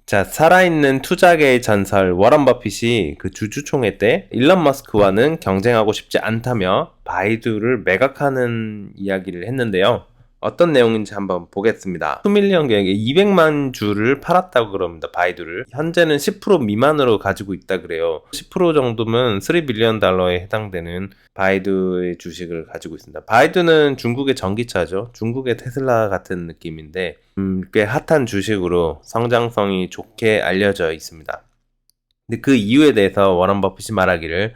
자, 살아있는 투자계의 전설 워런 버핏이 그 주주총회 때 일론 머스크와는 경쟁하고 싶지 않다며 바이두를 매각하는 이야기를 했는데요. 어떤 내용인지 한번 보겠습니다. 수밀리언 계획에 200만 주를 팔았다고 그럽니다. 바이두를. 현재는 10% 미만으로 가지고 있다 그래요. 10% 정도면 3빌리언 달러에 해당되는 바이두의 주식을 가지고 있습니다. 바이두는 중국의 전기차죠. 중국의 테슬라 같은 느낌인데 꽤 핫한 주식으로 성장성이 좋게 알려져 있습니다. 근데 그 이유에 대해서 워런 버핏이 말하기를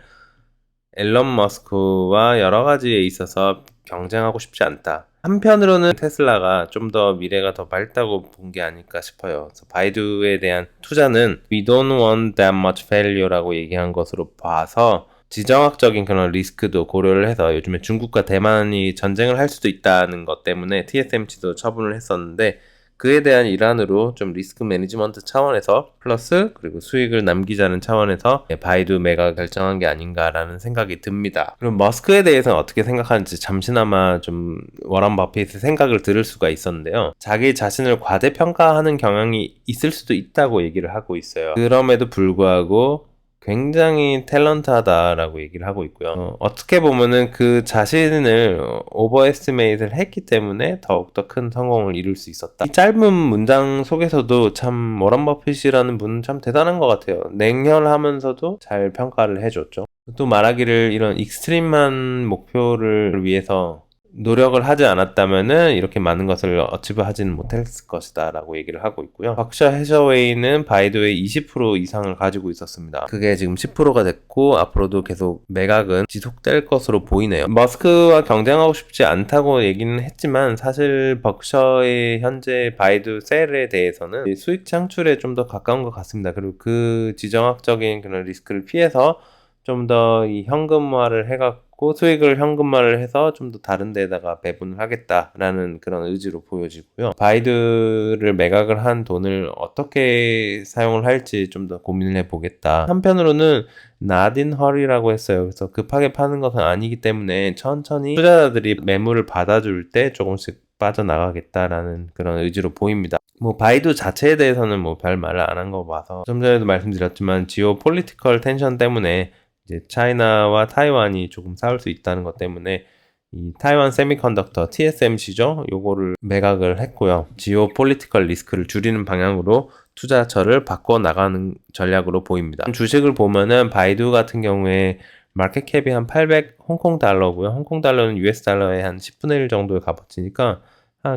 앨런 머스크와 여러 가지에 있어서 경쟁하고 싶지 않다. 한편으로는 테슬라가 좀 더 미래가 더 밝다고 본 게 아닐까 싶어요. 그래서 바이두에 대한 투자는 We don't want that much failure라고 얘기한 것으로 봐서 지정학적인 그런 리스크도 고려를 해서 요즘에 중국과 대만이 전쟁을 할 수도 있다는 것 때문에 TSMC도 처분을 했었는데 그에 대한 일환으로 좀 리스크 매니지먼트 차원에서 플러스 그리고 수익을 남기자는 차원에서 바이두 매각 결정한 게 아닌가라는 생각이 듭니다. 그럼 머스크에 대해서는 어떻게 생각하는지 잠시나마 좀 워런 버핏의 생각을 들을 수가 있었는데요. 자기 자신을 과대평가하는 경향이 있을 수도 있다고 얘기를 하고 있어요. 그럼에도 불구하고 굉장히 탤런트하다라고 얘기를 하고 있고요. 어떻게 보면은 그 자신을 오버에스티메이트를 했기 때문에 더욱더 큰 성공을 이룰 수 있었다. 이 짧은 문장 속에서도 참 워런 버핏이라는 분은 참 대단한 것 같아요. 냉혈하면서도 잘 평가를 해줬죠. 또 말하기를 이런 익스트림한 목표를 위해서 노력을 하지 않았다면은 이렇게 많은 것을 어치브 하지는 못했을 것이다 라고 얘기를 하고 있고요. 버크셔 해서웨이는 바이두의 20% 이상을 가지고 있었습니다. 그게 지금 10%가 됐고 앞으로도 계속 매각은 지속될 것으로 보이네요. 머스크와 경쟁하고 싶지 않다고 얘기는 했지만 사실 버크셔의 현재 바이두 셀에 대해서는 수익 창출에 좀 더 가까운 것 같습니다. 그리고 그 지정학적인 그런 리스크를 피해서 좀 더 이 현금화를 해갖고 수익을 현금화를 해서 좀 더 다른 데다가 배분을 하겠다라는 그런 의지로 보여지고요. 바이두를 매각을 한 돈을 어떻게 사용을 할지 좀 더 고민을 해보겠다. 한편으로는 나딘 헐이라고 했어요. 그래서 급하게 파는 것은 아니기 때문에 천천히 투자자들이 매물을 받아줄 때 조금씩 빠져나가겠다라는 그런 의지로 보입니다. 뭐 바이두 자체에 대해서는 뭐 별 말을 안 한 거 봐서 좀 전에도 말씀드렸지만 지오 폴리티컬 텐션 때문에 이제 차이나와 타이완이 조금 싸울 수 있다는 것 때문에 이 타이완 세미컨덕터 TSMC죠. 요거를 매각을 했고요. 지오 폴리티컬 리스크를 줄이는 방향으로 투자처를 바꿔 나가는 전략으로 보입니다. 주식을 보면은 바이두 같은 경우에 마켓캡이 한 800 홍콩 달러고요. 홍콩 달러는 US 달러의 한 10분의 1 정도의 값어치니까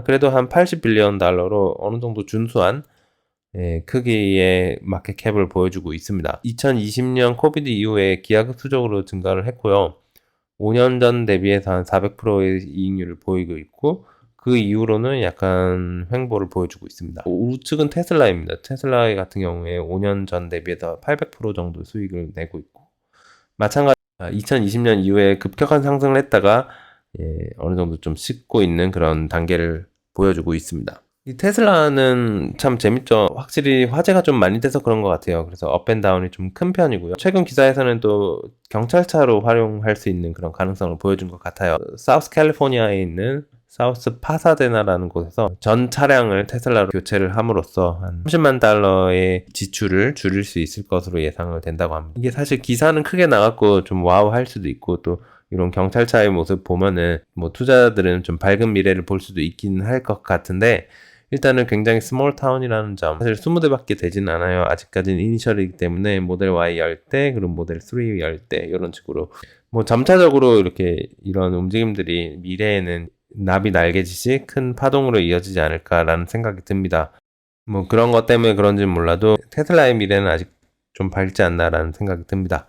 그래도 한 80빌리언 달러로 어느 정도 준수한 크기의 마켓캡을 보여주고 있습니다. 2020년 코비드 이후에 기하급수적으로 증가를 했고요. 5년 전 대비해서 한 400%의 이익률을 보이고 있고 그 이후로는 약간 횡보를 보여주고 있습니다. 우측은 테슬라입니다. 테슬라 같은 경우에 5년 전 대비해서 800% 정도 수익을 내고 있고 마찬가지로 2020년 이후에 급격한 상승을 했다가 어느 정도 좀 씻고 있는 그런 단계를 보여주고 있습니다. 이 테슬라는 참 재밌죠. 확실히 화제가 좀 많이 돼서 그런 것 같아요. 그래서 업앤다운이 좀 큰 편이고요. 최근 기사에서는 또 경찰차로 활용할 수 있는 그런 가능성을 보여준 것 같아요. 사우스 캘리포니아에 있는 사우스 파사데나라는 곳에서 전 차량을 테슬라로 교체를 함으로써 한 30만 달러의 지출을 줄일 수 있을 것으로 예상을 된다고 합니다. 이게 사실 기사는 크게 나갔고 좀 와우 할 수도 있고 또 이런 경찰차의 모습 보면은 뭐 투자자들은 좀 밝은 미래를 볼 수도 있긴 할 것 같은데 일단은 굉장히 스몰 타운이라는 점 사실 20대밖에 되진 않아요. 아직까지는 이니셜이기 때문에 모델 Y 10대 그리고 모델 3 10대 이런 식으로 뭐 점차적으로 이렇게 이런 움직임들이 미래에는 나비 날개짓이 큰 파동으로 이어지지 않을까라는 생각이 듭니다. 뭐 그런 것 때문에 그런지는 몰라도 테슬라의 미래는 아직 좀 밝지 않나라는 생각이 듭니다.